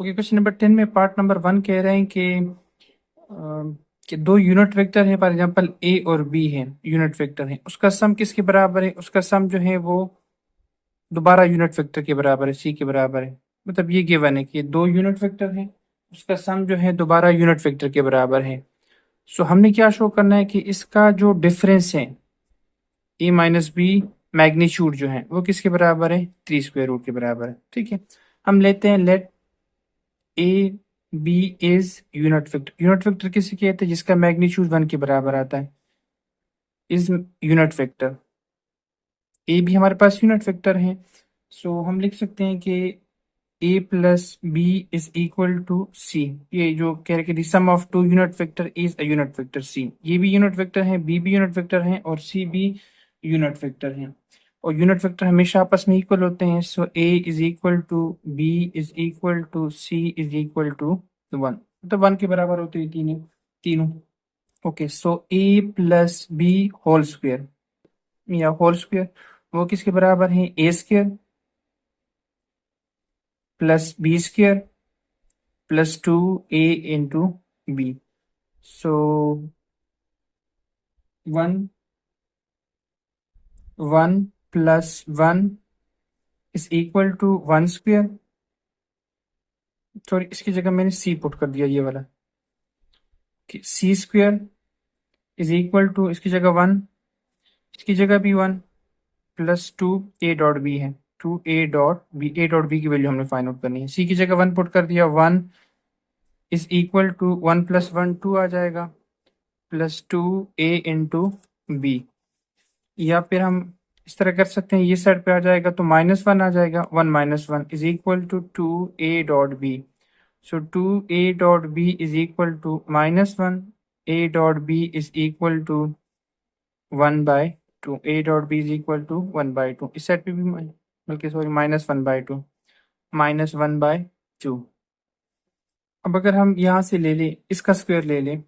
Okay, question number 10 में part number 1 कह रहे हैं कि दो यूनिट वेक्टर है, फॉर एग्जांपल ए और बी है, यूनिट वेक्टर है, उसका सम किसके बराबर है? उसका सम जो है वो दोबारा यूनिट वेक्टर के बराबर है, सी के बराबर है। मतलब ये गिवन है कि दो यूनिट वेक्टर है, उसका सम जो है दोबारा यूनिट वेक्टर के बराबर है। सो हमने क्या शो करना है कि इसका जो डिफरेंस है ए माइनस बी, मैग्नीट्यूड जो है वो किसके बराबर है? 3 स्क्वायर रूट के बराबर है। ठीक है, हम लेते हैं let a b is unit vector. Unit vector किसे कहते हैं? जिसका मैग्नीट्यूड 1 के बराबर आता है, इज यूनिट वेक्टर। ए भी हमारे पास यूनिट वेक्टर है, सो हम लिख सकते हैं कि ए plus B is equal to C. ये जो कह रहे कि sum of two unit vector is a unit vector C. ये भी यूनिट वेक्टर है, बी भी यूनिट वेक्टर है और सी भी यूनिट वेक्टर है। और यूनिट वेक्टर हमेशा आपस में इक्वल होते हैं, so A is equal to B is equal to C is equal to 1। मतलब 1 के बराबर होते हैं तीनों तीनों। Okay, so A plus B whole square या होल स्क्वायर वो किसके बराबर है? A square plus B square plus 2a into B. So 1 plus 1 is equal to 1 square. Sorry, इसकी जगह मैंने सी पुट कर दिया, ये वाला कि C square is equal to, इसकी जगह 1, इसकी जगह भी 1 प्लस 2a डॉट बी है, 2a dot b. A dot b की वैल्यू हमने फाइंड आउट करनी है। सी की जगह 1 पुट कर दिया, 1 इज इक्वल टू 1 प्लस 1 2 आ जाएगा, प्लस 2a इंटू बी। या फिर हम इस तरह कर सकते हैं, ये साइड पे आ जाएगा तो -1 आ जाएगा, 1 minus 1 is equal to 2a dot b. So 2a dot B is equal to -1, a dot B is equal to 1/2। a dot B is equal to 1/2। इस साइड पे भी बल्कि सॉरी -1/2, -1/2। अब अगर हम यहाँ से ले लें, इसका स्क्वायर ले लें,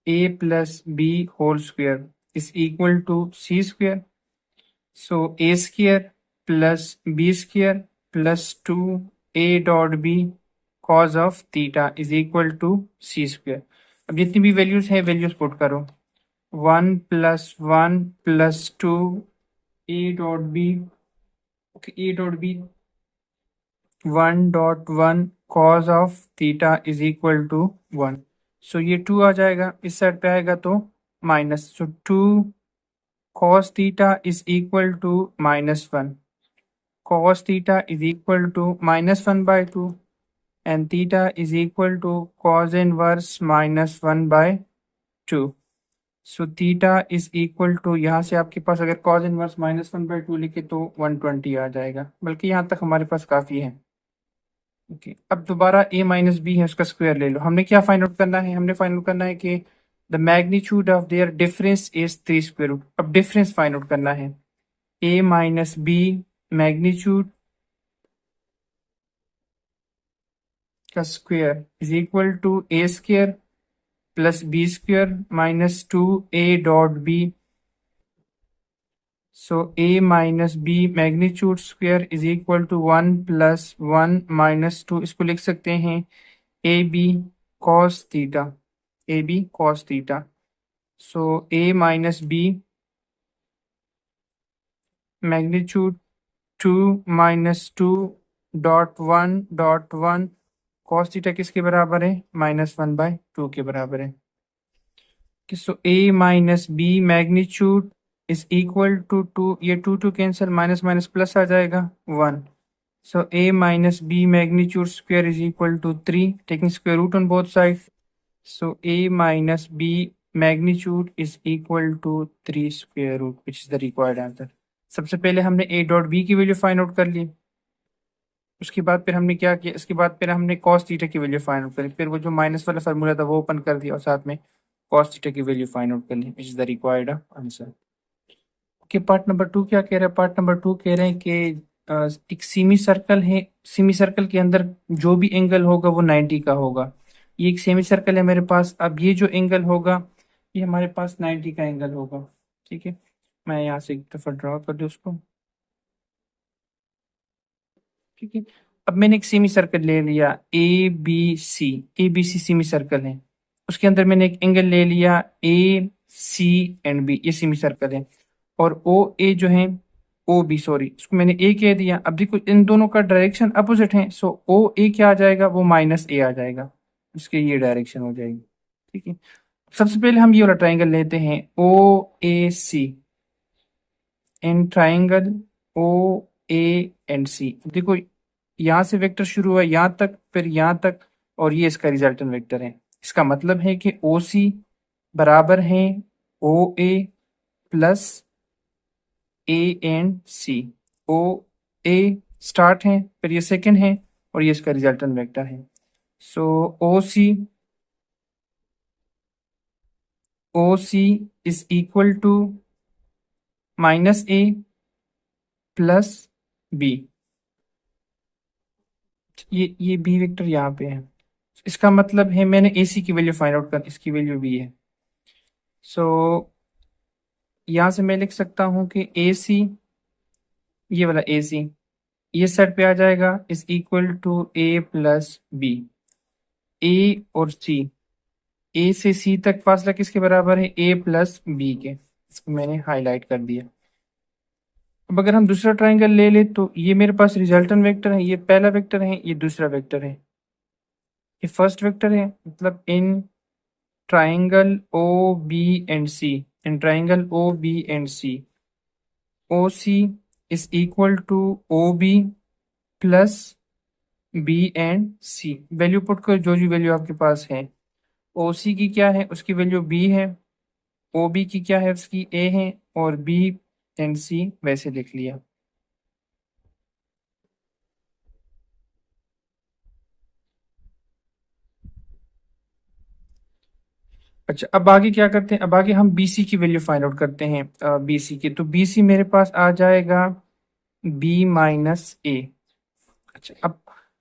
a plus B whole square is equal to C square. So A square plus B square plus 2a dot b cos of theta is equal to C square. अब जितनी भी वैल्यूज है वैल्यूज पुट करो, 1 plus 1 plus 2a dot b, okay, a dot b 1.1 cos of theta is equal to 1। So ये 2 आ जाएगा, इस side पे आएगा तो minus, so 2 cos theta is equal to -1. Cos theta is equal to -1/2 and theta is equal to cos inverse -1/2. So theta is equal to, यहाँ से आपके पास अगर cos inverse -1/2 लिखे तो 120 आ जाएगा, बल्कि यहाँ तक हमारे पास काफ़ी है। ओके, अब दोबारा a माइनस बी है, उसका स्क्वायर ले लो। हमने क्या फाइंड आउट करना है? हमने फाइंड आउट करना है कि the magnitude of their difference is 3 square root. अब डिफरेंस फाइंड आउट करना है, a माइनस बी मैग्नीट्यूड का square is equal to A square plus B square minus 2a dot b. So a minus b magnitude square is equal to 1 plus 1 minus 2। इसको लिख सकते हैं a B cos theta, a B cos theta. So a minus b magnitude 2 minus 2 dot 1 dot 1 cos theta किसके बराबर है? -1/2 के बराबर है। So a minus b magnitude is equal to 2, ये 2 कैंसिल, माइनस माइनस प्लस आ जाएगा 1। So a minus b magnitude square is equal to 3, taking square root on both side. So a minus b magnitude is equal to 3 square root, which is the required answer. सबसे पहले हमने a dot b की value find out कर ली, उसके बाद फिर हमने क्या किया, इसके बाद फिर हमने कॉस थीटा की वैल्यू फाइंड आउट करी, फिर वो जो माइनस वाला फार्मूला था वो ओपन कर दिया और साथ में कॉस थीटा की वैल्यू फाइंड आउट कर ली, which is the required answer. Okay, part number 2 क्या कह रहे हैं? पार्ट नंबर 2 कह रहे हैं कि एक सेमी सर्कल है, सेमी सर्कल के अंदर जो भी एंगल होगा वो 90 का होगा। ये एक सेमी सर्कल है मेरे पास, अब ये जो एंगल होगा ये हमारे पास 90 का एंगल होगा। ठीक है, मैं यहाँ से एक दफा ड्रॉ कर दूँ उसको। ठीक है, अब मैंने एक सेमी सर्कल ले लिया a b c semicircle है, उसके अंदर मैंने एक एंगल ले लिया A C and B, ये सेमी सर्कल है, और OA जो है OB, सॉरी इसको मैंने A कह दिया। अब देखो इन दोनों का डायरेक्शन अपोजिट है, सो OA क्या आ जाएगा, वो -A आ जाएगा, इसके ये डायरेक्शन हो जाएगी। ठीक है, सबसे पहले हम ये वाला ट्राइंगल लेते हैं OAC एंड ट्राइंगल OA&C। देखो यहाँ से वेक्टर शुरू हुआ यहाँ तक, फिर यहाँ तक, और ये इसका रिजल्टेंट वेक्टर है। इसका मतलब है कि OC बराबर है OA plus A&C। OA start है, फिर ये सेकंड है, और ये इसका रिजल्टेंट वेक्टर है। So OC is equal to -A plus B। ये बी वेक्टर यहाँ पे है, इसका मतलब है मैंने AC की वैल्यू फाइंड आउट कर, इसकी वैल्यू B है। सो यहाँ से मैं लिख सकता हूँ कि AC, ये वाला AC ये साइड पे आ जाएगा, is equal to A plus B। A और C, A से C तक फासला किसके बराबर है, A प्लस B के। इसको मैंने हाईलाइट कर दिया। अब अगर हम दूसरा ट्राइंगल ले ले तो ये मेरे पास रिजल्टेंट वेक्टर है, ये पहला वेक्टर है, ये दूसरा वेक्टर है, ये फर्स्ट वेक्टर है। मतलब in triangle OB&C, in triangle OB&C, OC is equal to OB plus B&C। Value put कर, जो वैल्यू आपके पास है, OC की क्या है, उसकी वैल्यू B है, OB की क्या है, उसकी A है, और B&C वैसे लिख लिया। अच्छा, अब आगे क्या करते हैं, अब आगे हम BC की वैल्यू फाइंड आउट करते हैं। BC की, तो BC मेरे पास आ जाएगा B-A। अच्छा, अब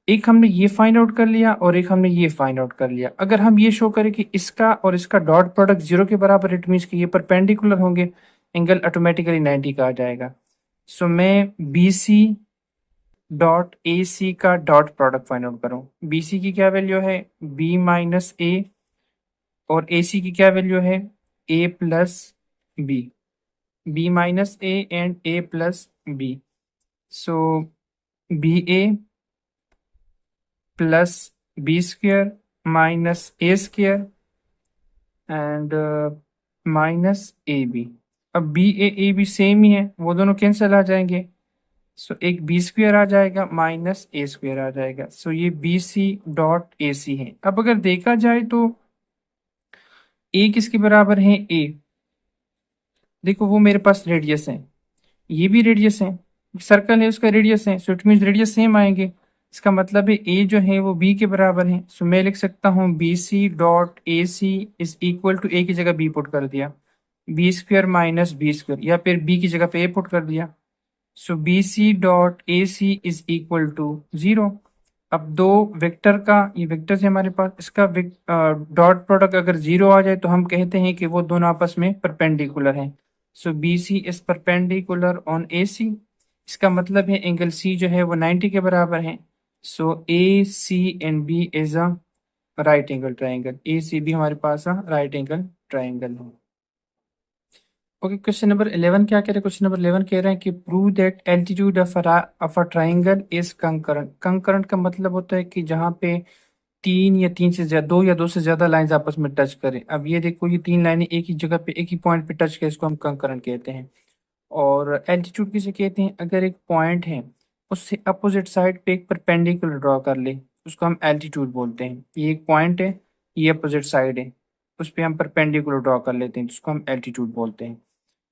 एक हमने ये फाइंड आउट कर लिया और एक हमने ये फाइंड आउट कर लिया। अगर हम ये शो करें कि इसका और इसका डॉट प्रोडक्ट 0 के बराबर, इट मीन्स कि ये परपेंडिकुलर होंगे, एंगल ऑटोमेटिकली 90 का आ जाएगा। सो मैं BC डॉट AC का डॉट प्रोडक्ट फाइंड आउट करूँ। BC की क्या वैल्यू है, B-A, और AC की क्या वैल्यू है, A plus B। B-A and A plus B। So BA plus B² minus A² and minus AB। अब BA AB सेम ही है, वो दोनों कैंसिल आ जाएंगे। सो एक B² आ जाएगा माइनस A² आ जाएगा। सो ये BC डॉट AC है। अब अगर देखा जाए तो A किसके बराबर है, A, देखो वो मेरे पास रेडियस है, ये भी रेडियस है, सर्कल है उसका रेडियस है, so it means radius same आएंगे। इसका मतलब है A जो है वो B के बराबर है। सो मैं लिख सकता हूँ BC dot AC is equal to, A की जगह B पुट कर दिया, B² माइनस B², या फिर B की जगह पे A पुट कर दिया। So BC dot AC is equal to 0। अब दो वेक्टर का, ये वेक्टर है हमारे पास, इसका डॉट प्रोडक्ट अगर 0 आ जाए तो हम कहते हैं कि वो दोनों आपस में परपेंडिकुलर हैं। सो BC is perpendicular on AC। इसका मतलब है एंगल C जो है वो 90 के बराबर है। सो ACB is a right angle triangle. ACB हमारे पास राइट एंगल ट्राइंगल है। ओके, क्वेश्चन नंबर 11 क्या कह रहे हैं, क्वेश्चन नंबर 11 कह रहे हैं कि prove that altitude of a triangle is concurrent. Concurrent का मतलब होता है कि जहाँ पे तीन या तीन से ज्यादा, दो या दो से ज्यादा लाइंस आपस में टच करें। अब ये देखो, ये तीन लाइनें एक ही जगह पे, एक ही पॉइंट पे टच करें, इसको हम कंकरेंट कहते हैं। और एल्टीट्यूड किसे कहते हैं, अगर एक पॉइंट है उससे अपोजिट साइड पे एक परपेंडिकुलर ड्रॉ कर ले, उसको हम एल्टीट्यूड बोलते हैं। ये एक पॉइंट है, ये अपोजिट साइड है, उस पर हम परपेंडिकुलर ड्रॉ कर लेते हैं, जिसको हम एल्टीट्यूड बोलते हैं।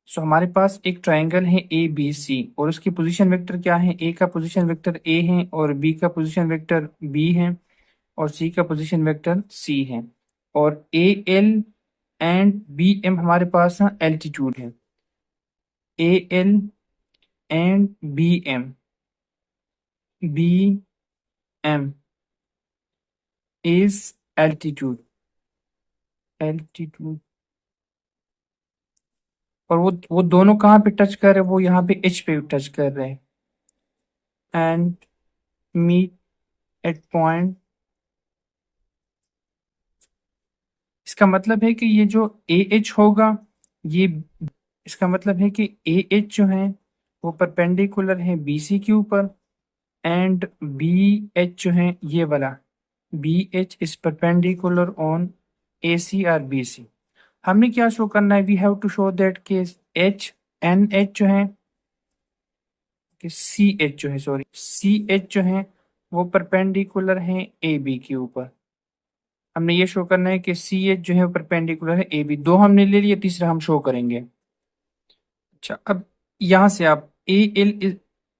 सो हमारे पास एक ट्राइंगल है ABC, और उसकी पोजीशन वेक्टर क्या है, A का पोजीशन वेक्टर A है, और B का पोजीशन वेक्टर B है, और C का पोजीशन वेक्टर C है, और AL एंड BM हमारे पास एल्टीट्यूड है। AL and BM is altitude. और वो दोनों कहाँ पे टच कर रहे हैं, वो यहाँ पे H पे टच कर रहे हैं, एंड मीट एट पॉइंट, इसका मतलब है कि ये जो ए एच होगा, ये, इसका मतलब है कि ए एच जो है वो परपेंडिकुलर है बी सी के ऊपर, एंड बी एच जो है ये वाला B H is perpendicular on A C और बी सी। हमने क्या शो करना है, we have to show that कि एच एन एच जो है, कि सी एच जो है, सॉरी सी एच जो है वो परपेंडिकुलर है ए बी के ऊपर। हमने ये शो करना है कि सी एच जो है वो परपेंडिकुलर है ए बी। दो हमने ले लिए, तीसरा हम शो करेंगे। अच्छा, अब यहाँ से आप ए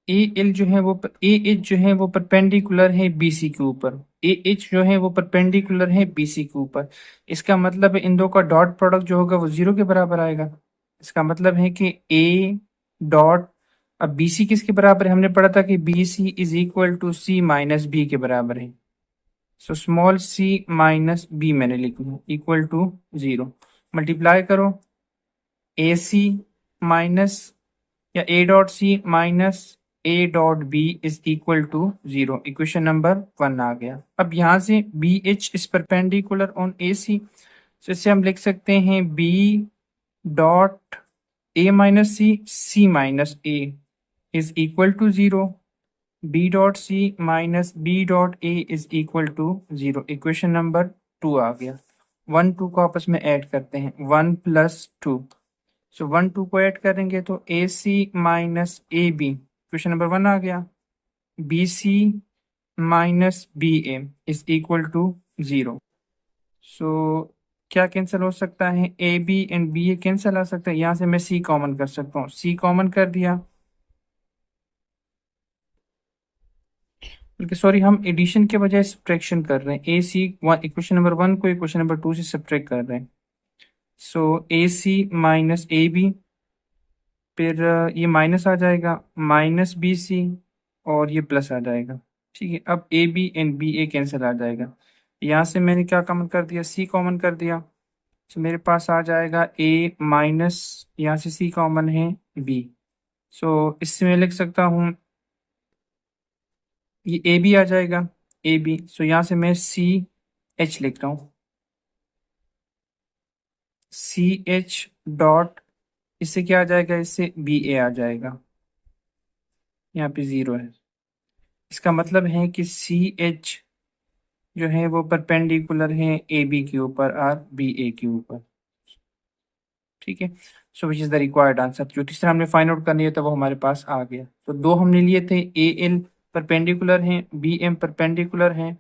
एल जो है वो ए एच जो है वो परपेंडिकुलर है बी सी के ऊपर, ए एच जो है वो परपेंडिकुलर है बी सी के ऊपर। इसका मतलब है इन दो का डॉट प्रोडक्ट जो होगा वो जीरो के बराबर आएगा। इसका मतलब है कि ए डॉट, अब बी सी किसके बराबर है, हमने पढ़ा था कि b c is equal to c minus b के बराबर है। So small c minus b मैंने लिखा इक्वल टू जीरो। मल्टीप्लाई करो, ए सी माइनस या A dot C minus A dot B is equal to zero. Equation number 1 आ गया। अब यहाँ से B H is perpendicular on A C, तो इससे हम लिख सकते हैं B dot A minus C, C minus A is equal to zero. B dot C minus B dot A is equal to zero. Equation number 2 आ गया। 1 2 को आपस में ऐड करते हैं, 1 + 2। सो 1 2 को ऐड करेंगे तो A C minus A B, question number 1 आ गया। B C minus B A is equal to zero. So क्या कैंसिल हो सकता है, A B and B A cancel आ सकता है। यहाँ से मैं सी कॉमन कर सकता हूँ, सी कॉमन कर दिया। बल्कि सॉरी, हम एडिशन के बजाय सब्ट्रैक्शन कर रहे हैं। ए सी इक्वेशन नंबर 1 को इक्वेशन नंबर 2 से सब्ट्रैक्ट कर रहे हैं। So A C minus A B, फिर ये माइनस आ जाएगा, माइनस बी सी, और ये प्लस आ जाएगा। ठीक है, अब ए B and B A cancel आ जाएगा। यहाँ से मैंने क्या कॉमन कर दिया, सी कॉमन कर दिया। तो मेरे पास आ जाएगा ए माइनस, यहाँ से सी कॉमन है बी। सो इससे मैं लिख सकता हूँ, ये ए बी आ जाएगा, ए बी। सो यहाँ से मैं सी एच लिख रहा हूँ, सी एच डॉट, इससे क्या आ जाएगा, इससे बी ए आ जाएगा। यहाँ पे जीरो है। इसका मतलब है कि सी एच जो है वो परपेंडिकुलर है ए बी के ऊपर और बी ए के ऊपर। ठीक है, so which is the required answer. जो तीसरा हमने फाइंड आउट करनी है तो वो हमारे पास आ गया। तो दो हमने लिए थे, ए एल परपेंडिकुलर है, बी एम परपेंडिकुलर है।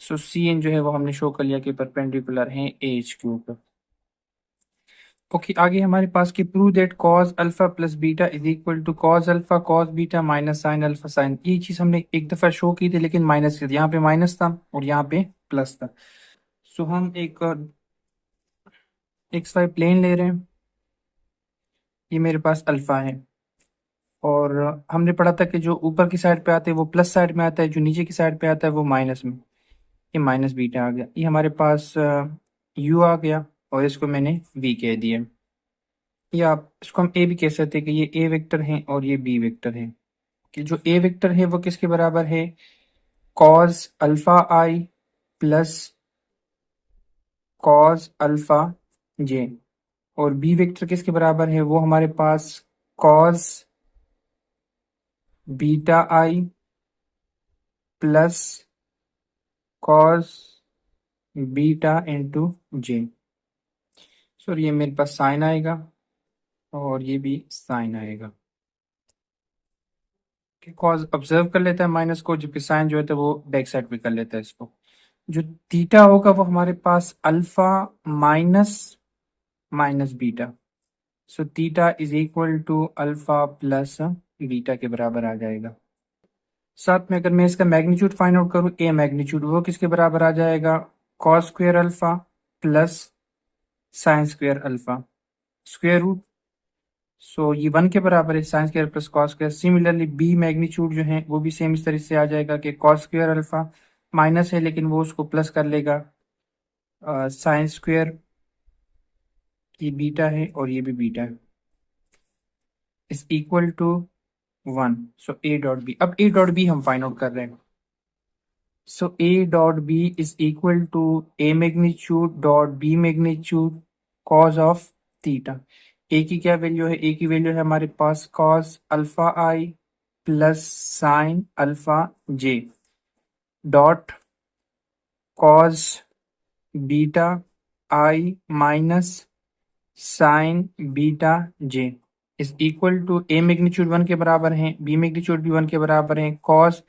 सो सी एन जो है वो हमने शो कर लिया कि परपेंडिकुलर है ए एच के ऊपर। ओके, आगे हमारे पास कि prove that cos alpha plus beta is equal to cos alpha cos beta minus sine alpha sine. ये चीज हमने एक दफा शो की थी लेकिन माइनस की थी, यहाँ पे माइनस था और यहाँ पे प्लस था। सो हम एक एक्स वाई प्लेन ले रहे हैं, ये मेरे पास अल्फा है, और हमने पढ़ा था कि जो ऊपर की साइड पे आते हैं वो प्लस साइड में आता है, जो नीचे की साइड पे आता है वो माइनस में। ये माइनस बीटा आ गया, ये हमारे पास यू आ गया, और इसको मैंने वी कह दिया। या आप इसको हम ए भी कह सकते हैं कि ये ए वेक्टर है और ये बी वेक्टर है। कि जो ए वेक्टर है वो किसके बराबर है, कॉस अल्फा आई प्लस कॉस अल्फा जे, और बी वेक्टर किसके बराबर है, वो हमारे पास कॉस बीटा आई प्लस कॉस बीटा इंटू जे। सो ये मेरे पास साइन आएगा और ये भी साइन आएगा। कॉस ऑब्जर्व कर लेता है माइनस को, जबकि साइन जो है तो वो बैक साइड पे कर लेता है इसको। जो थीटा होगा वो हमारे पास alpha minus minus beta. So theta is equal to alpha plus beta के बराबर आ जाएगा। साथ में अगर मैं इसका मैग्नीट्यूड फाइंड आउट करूं, ए मैग्नीट्यूड, वो किसके बराबर आ जाएगा, cos square alpha plus sine square alpha square root. So ये 1 के बराबर है, sine square plus cos square. Similarly B magnitude जो है वो भी सेम इस तरह से आ जाएगा कि कॉस स्क्वायर अल्फा माइनस है लेकिन वो उसको प्लस कर लेगा, साइन स्क्वायर, ये बीटा है और ये भी बीटा है, is equal to 1। So a dot b, अब ए डॉट बी हम फाइंड आउट कर रहे हैं। So A dot B is equal to A magnitude dot B magnitude cos of theta. A की क्या वैल्यू है? A की वैल्यू है हमारे पास cos alpha I plus sine alpha J dot cos beta I minus sine beta J is equal to A magnitude 1 के बराबर है, B मैग्नीट्यूड भी 1 के बराबर है। cos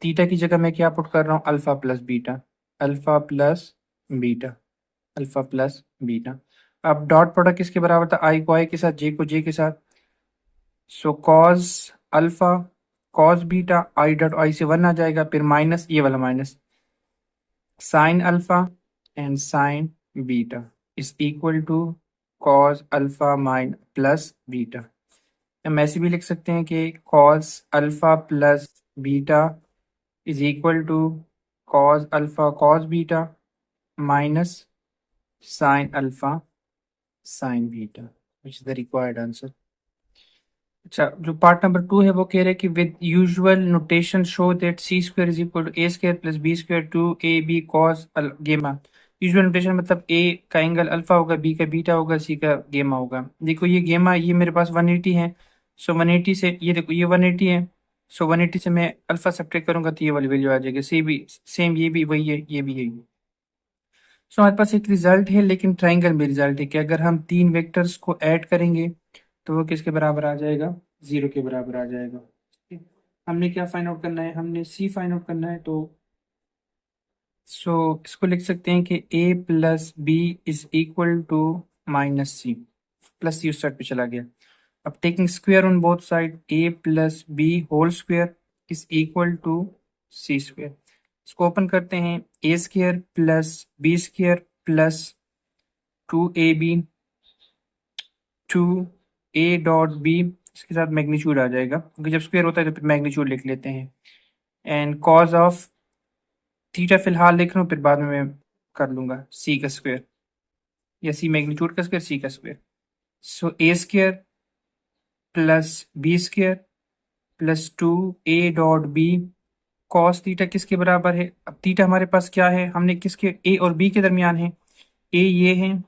थीटा की जगह मैं क्या पुट कर रहा हूँ? Alpha plus beta, alpha plus beta, alpha plus beta. अब डॉट प्रोडक्ट किसके बराबर था? आई को आई के साथ, जे को जे के साथ। So cos alpha cos beta I dot I से 1 आ जाएगा, फिर माइनस ये वाला minus sine alpha and sine beta is equal to cos alpha minus plus beta. हम ऐसे भी लिख सकते हैं कि cos alpha plus beta is equal to cos alpha cos beta minus sine alpha sine beta, which is the required answer. अच्छा, जो part number 2 है वो कह रहे हैं कि with usual notation show that C square is equal to A square plus B square two A B cos gamma. Usual notation मतलब A का एंगल अल्फा होगा, बी का बीटा होगा, सी का गेमा होगा। देखो ये गेमा, ये मेरे पास 180 है। सो 180 से ये देखो ये 180 है। सो 180 से मैं अल्फा सब्ट्रैक्ट करूंगा तो ये वाली वैल्यू आ जाएगी। सेम ये भी वही है, ये भी यही। सो हमारे पास एक रिजल्ट है, लेकिन ट्राइंगल में रिजल्ट है कि अगर हम तीन वेक्टर्स को ऐड करेंगे तो वो किसके बराबर आ जाएगा? 0 के बराबर आ जाएगा। ठीक है? हमने क्या फाइंड आउट करना है? हमने सी फाइंड आउट करना है। तो इसको लिख सकते हैं कि ए plus B is equal to minus C. Plus C उस साइड पे चला गया। अब taking square on both side, A plus B whole square is equal to C square. इसको ओपन करते हैं, A square plus B square plus 2ab two A dot B, इसके साथ मैग्नीट्यूड आ जाएगा क्योंकि जब स्क्वायर होता है तो फिर मैग्नीट्यूड लिख लेते हैं। एंड कॉज ऑफ थीटा फिलहाल लिख रहा हूँ, फिर बाद में मैं कर लूंगा सी का स्क्वायर या सी मैग्नीट्यूड का स्क्वायर, सी का स्क्वायर। सो ए square plus B square plus 2a dot B cos theta किसके बराबर है? अब थीटा हमारे पास क्या है? हमने किसके, ए और बी के दरमियान है। ए ये है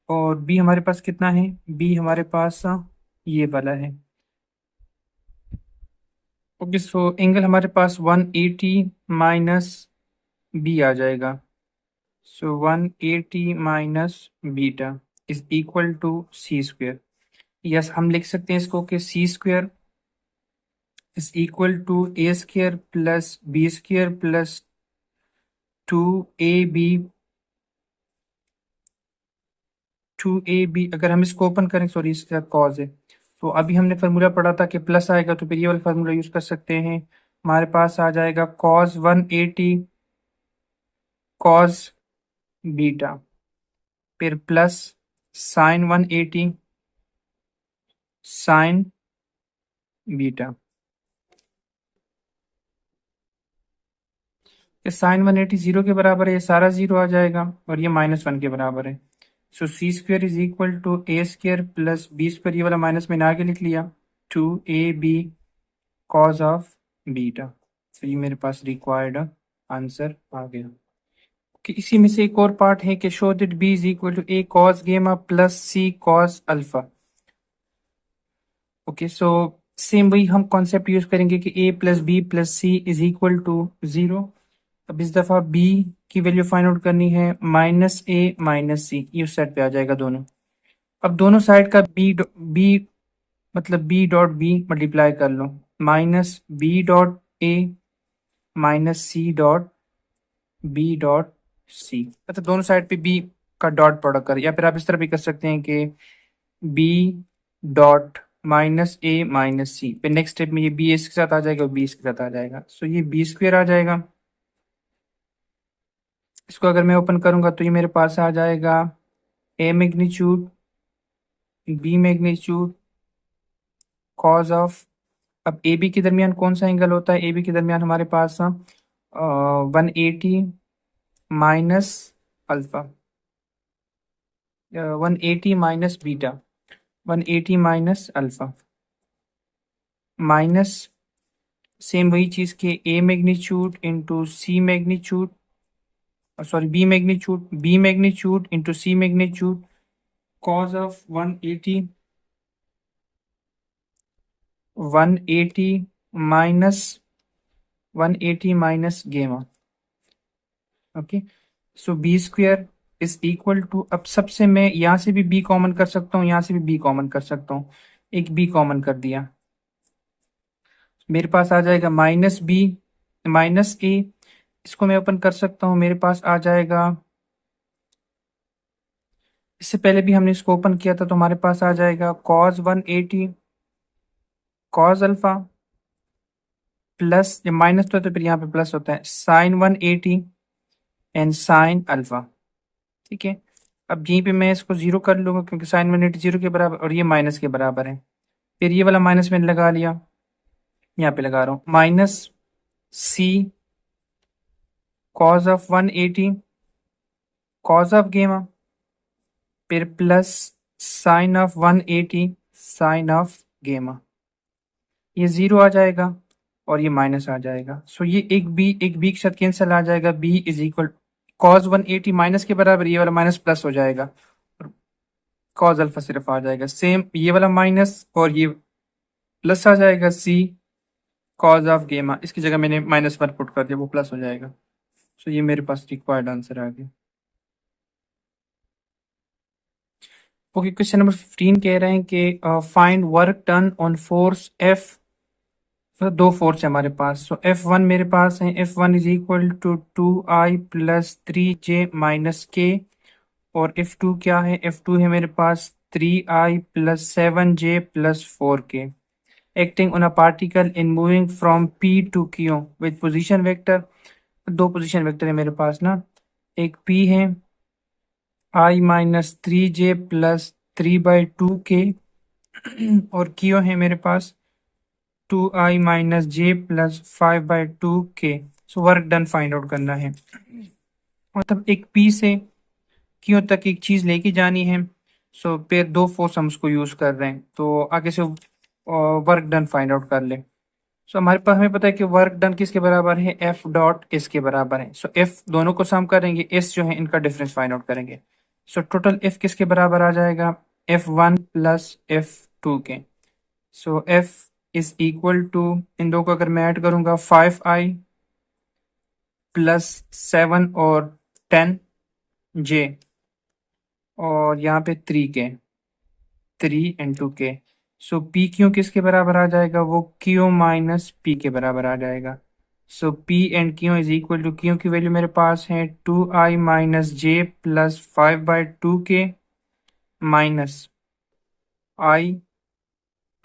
और बी हमारे पास कितना है? बी हमारे पास ये वाला है। ओके, सो एंगल हमारे पास 180 माइनस बी आ जाएगा। So 180 minus beta is equal to C square. Yes, हम लिख सकते हैं इसको कि C square is equal to A square plus B square plus 2ab 2ab। अगर हम इसको ओपन करें, सॉरी इसके साथ कॉज है, तो अभी हमने फार्मूला पढ़ा था कि प्लस आएगा तो फिर ये वाला फार्मूला यूज कर सकते हैं। हमारे पास आ जाएगा कॉस 180 कॉस बीटा, फिर प्लस साइन 180 साइन बीटा। ये साइन 180 जीरो के बराबर है, ये सारा जीरो आ जाएगा और ये -1 के बराबर है। So C square is equal to A square plus B square, ये वाला माइनस मैंने आगे लिख लिया, 2ab कॉज ऑफ बीटा। तो ये मेरे पास रिक्वायर्ड आंसर आ गया। कि इसी में से एक और पार्ट है कि show that b is equal to a cos gamma plus c cos alpha. Okay, so same वही हम कॉन्सेप्ट यूज करेंगे कि ए plus b plus c is equal to 0। अब इस दफा बी की वैल्यू फाइंड आउट करनी है, माइनस ए माइनस सी, ये उस साइड पे आ जाएगा दोनों। अब दोनों साइड का बी मतलब बी डॉट बी मल्टीप्लाई कर लो, माइनस बी डॉट ए minus c dot b dot c. मतलब दोनों साइड पे बी का डॉट प्रोडक्ट कर, या फिर आप इस तरह भी कर सकते हैं कि बी डॉट माइनस ए माइनस सी, फिर नेक्स्ट स्टेप में ये बी इसके साथ आ जाएगा और बी इसके साथ आ जाएगा। सो ये बी स्क्वायर आ जाएगा। इसको अगर मैं ओपन करूंगा तो ये मेरे पास आ जाएगा a magnitude b magnitude cos of. अब ए बी के दरमियान कौन सा एंगल होता है? ए बी के दरमियान हमारे पास 180 minus alpha, 180 minus beta, 180 minus alpha minus same वही चीज़ के a magnitude into c magnitude, sorry b magnitude into c magnitude cos of 180 minus 180 minus gamma. Okay, so b square is equal to, अब सबसे मैं यहाँ से भी B common कर सकता हूँ, यहाँ से भी बी कॉमन कर सकता हूँ, एक बी कॉमन कर दिया, मेरे पास आ जाएगा माइनस बी माइनस ए, इसको मैं ओपन कर सकता हूँ, मेरे पास आ जाएगा, इससे पहले भी हमने इसको ओपन किया था तो हमारे पास आ जाएगा कॉज 180 कॉज अल्फा प्लस, जब माइनस तो फिर यहाँ पे प्लस होता है, साइन 180 एंड साइन अल्फा। ठीक है, अब यहीं पे मैं इसको जीरो कर लूंगा क्योंकि साइन 180 जीरो के बराबर और ये माइनस के बराबर है, फिर ये वाला माइनस मैंने लगा लिया, यहाँ पे लगा रहा हूँ minus c cos of 180 cos of gamma, फिर plus sine of 180 sine of gamma, ये जीरो आ जाएगा और ये माइनस आ जाएगा, सो ये एक बी के साथ कैंसिल आ जाएगा, b is equal cos 180 minus के बराबर, ये वाला माइनस प्लस हो जाएगा, कॉज अल्फा सिर्फ आ जाएगा, सेम ये वाला माइनस और ये प्लस आ जाएगा, सी कॉज ऑफ गेमा, इसकी जगह मैंने -1 पुट कर दिया, वो प्लस हो जाएगा, सो ये मेरे पास रिक्वायर्ड आंसर आ गया। ओके, क्वेश्चन नंबर 15 कह रहे हैं कि find work done on force F, दो फोर्स है हमारे पास, सो F1 मेरे पास है, F1 is equal to 2i plus 3j minus K, और F2 क्या है, F2 है मेरे पास 3i plus 7j plus 4k, acting on a particle in moving from P to Q with position vector, दो पोजीशन वेक्टर है मेरे पास ना, एक P है i minus 3j plus 3/2k और Q है मेरे पास 2i minus j plus 5/2k, so work done find out करना है, मतलब एक पी से क्यों तक एक चीज लेके जानी है, सो फिर दो फोर्स हम उसको यूज कर रहे हैं, तो आगे से वर्क डन फाइंड आउट कर ले, सो हमारे पास हमें पता है कि वर्क डन किसके बराबर है, एफ डॉट एस के बराबर है, सो एफ दोनों को सम करेंगे, एस जो है इनका डिफरेंस फाइंड आउट करेंगे, सो टोटल एफ किसके बराबर आ जाएगा, F1 प्लस F2 के, सो एफ इज इक्वल टू, इन दो को अगर मैं ऐड करूंगा 5i प्लस 7 और 10j और यहाँ पे 3k, 3 × k, so p Q किसके बराबर आ जाएगा, वो क्यू माइनस पी के बराबर आ जाएगा, so p and q is equal to, q की वैल्यू मेरे पास है 2i minus j plus 5/2k minus i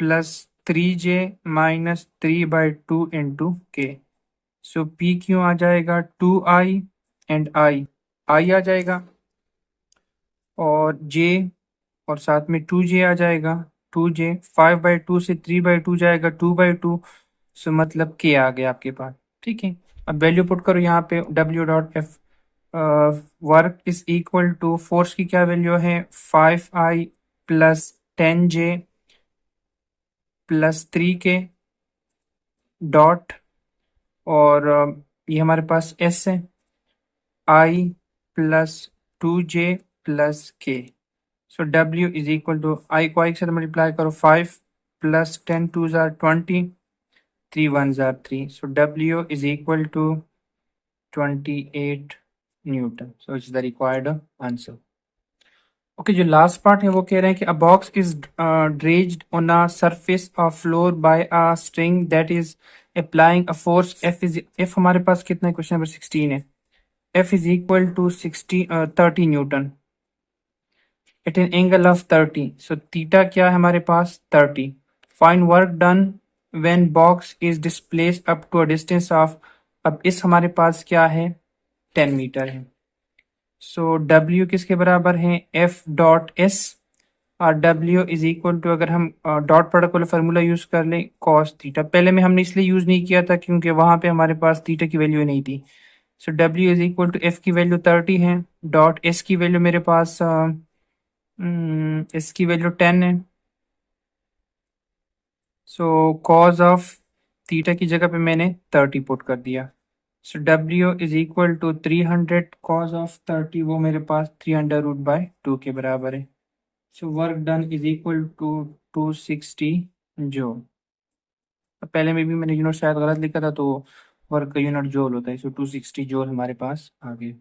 plus 3j minus 3/2 × k, so p q आ जाएगा 2i एंड आई आ जाएगा और j और साथ में 2j आ जाएगा, 2j 5/2 से 3/2 जाएगा 2/2, सो मतलब k आ गया आपके पास। ठीक है, अब वैल्यू पुट करो यहाँ पे, w dot F work is equal to, force की क्या वैल्यू है 5i plus 10j plus 3k dot, और ये हमारे पास s है, i plus 2j plus k, so w is equal to, i को i के साथ मल्टीप्लाई करो, 5 plus 10 2s are 20, 3 1s are 3, so w is equal to 28 newton, so it's the required answer. Okay, जो last part है वो कह रहे हैं कि a box is dragged on a surface of floor by a string that is applying a force F हमारे पास कितना है, क्वेश्चन नंबर 16 है, F is equal to 30 newton at an angle of 30, so theta क्या है हमारे पास 30, find work done when box is displace up to a distance of, अब इस हमारे पास क्या है 10 मीटर है, सो W किसके बराबर है, F डॉट S, और W इज इक्वल टू, अगर हम डॉट प्रोडक्ट वाला फार्मूला यूज कर लें कॉस थीटा, पहले में हमने इसलिए यूज नहीं किया था क्योंकि वहां पे हमारे पास थीटा की वैल्यू नहीं थी, so W is equal to, F की वैल्यू 30 है, डॉट एस की वैल्यू मेरे पास इसकी वैल्यू 10 है, सो कॉज ऑफ थीटा की जगह पे मैंने 30 पुट कर दिया। So W is equal to 300 cos of 30, वो मेरे पास 300√2 के बराबर है। So work done is equal to 260 joule. पहले में भी मैंने यूनिट शायद गलत लिखा था, तो वर्क का यूनिट जूल होता है। सो 260 जूल हमारे पास आ गए।